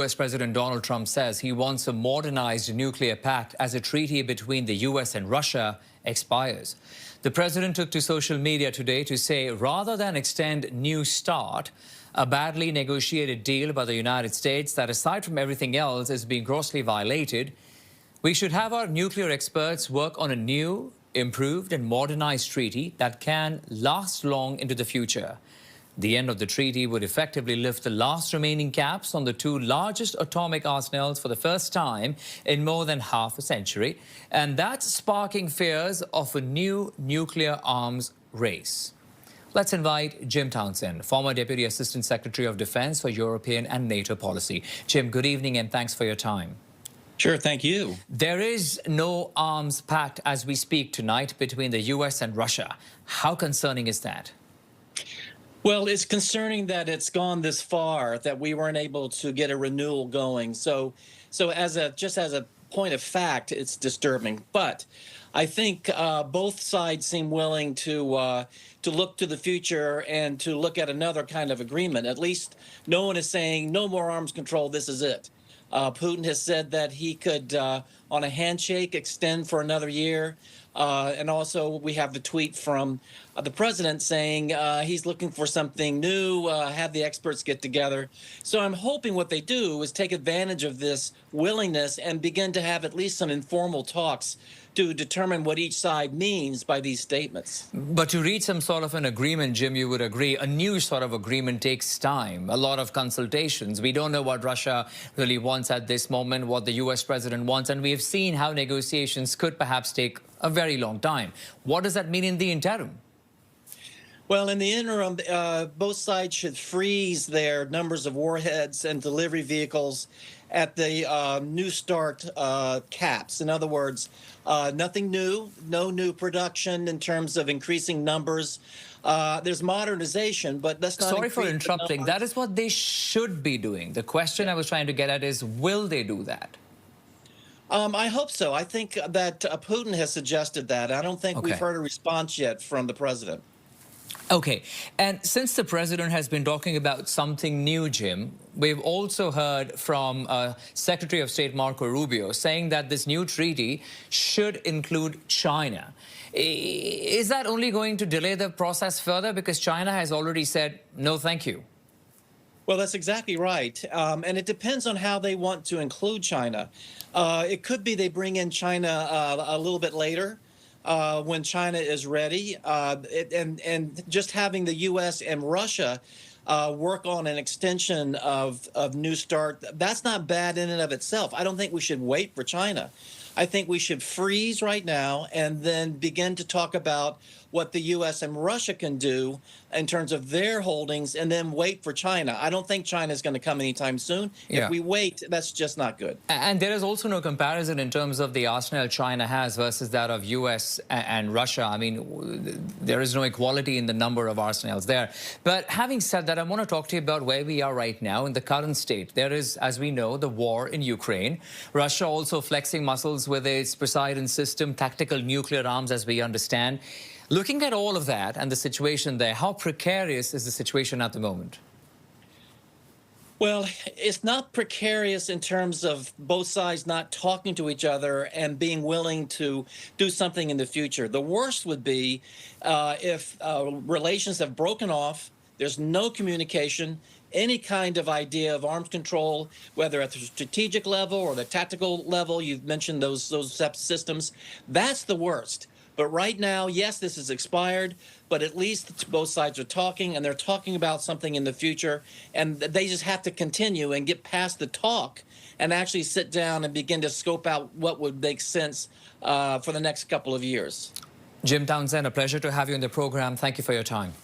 U.S. President Donald Trump says he wants a modernized nuclear pact as a treaty between the U.S. and Russia expires. The president took to social media today to say rather than extend New START, a badly negotiated deal by the United States that, aside from everything else, is being grossly violated, we should have our nuclear experts work on a new, improved and modernized treaty that can last long into the future. The end of the treaty would effectively lift the last remaining caps on the two largest atomic arsenals for the first time in more than half a century, and that's sparking fears of a new nuclear arms race. Let's invite Jim Townsend, former Deputy Assistant Secretary of Defense for European and NATO policy. Jim, good evening and thanks for your time. Sure, thank you. There is no arms pact as we speak tonight between the U.S. and Russia. How concerning is that? Well, it's concerning that it's gone this far, that we weren't able to get a renewal going. So just as a point of fact, it's disturbing. But I think both sides seem willing to look to the future and to look at another kind of agreement. At least no one is saying no more arms control. This is it. Putin has said that he could, on a handshake, extend for another year. And also we have the tweet from the president saying he's looking for something new, have the experts get together. So I'm hoping what they do is take advantage of this willingness and begin to have at least some informal talks to determine what each side means by these statements. But to reach some sort of an agreement, Jim, you would agree, a new sort of agreement takes time, a lot of consultations. We don't know what Russia really wants at this moment, what the U.S. president wants, and we have seen how negotiations could perhaps take a very long time. What does that mean in the interim? Well, in the interim, both sides should freeze their numbers of warheads and delivery vehicles at the New START caps. In other words, nothing new, no new production in terms of increasing numbers. There's modernization, but that's not. Sorry for interrupting. That is what they should be doing. The question I was trying to get at is, will they do that? I hope so. I think that Putin has suggested that. I don't think we've heard a response yet from the president. Okay. And since the president has been talking about something new, Jim, we've also heard from Secretary of State Marco Rubio saying that this new treaty should include China. Is that only going to delay the process further? Because China has already said, no, thank you. Well, that's exactly right. And it depends on how they want to include China. It could be they bring in China a little bit later. When China is ready, and just having the U.S. and Russia work on an extension of New START, that's not bad in and of itself. I don't think we should wait for China. I think we should freeze right now and then begin to talk about what the U.S. and Russia can do in terms of their holdings and then wait for China. I don't think China is going to come anytime soon. Yeah. If we wait, that's just not good. And there is also no comparison in terms of the arsenal China has versus that of U.S. and Russia. I mean, there is no equality in the number of arsenals there. But having said that, I want to talk to you about where we are right now in the current state. There is, as we know, the war in Ukraine. Russia also flexing muscles with its Poseidon system, tactical nuclear arms, as we understand. Looking at all of that and the situation there, how precarious is the situation at the moment? Well, it's not precarious in terms of both sides not talking to each other and being willing to do something in the future. The worst would be if relations have broken off, there's no communication, any kind of idea of arms control, whether at the strategic level or the tactical level. You've mentioned those systems. That's the worst. But right now, yes, this is expired, but at least both sides are talking, and they're talking about something in the future, and they just have to continue and get past the talk and actually sit down and begin to scope out what would make sense for the next couple of years. Jim Townsend, a pleasure to have you in the program. Thank you for your time.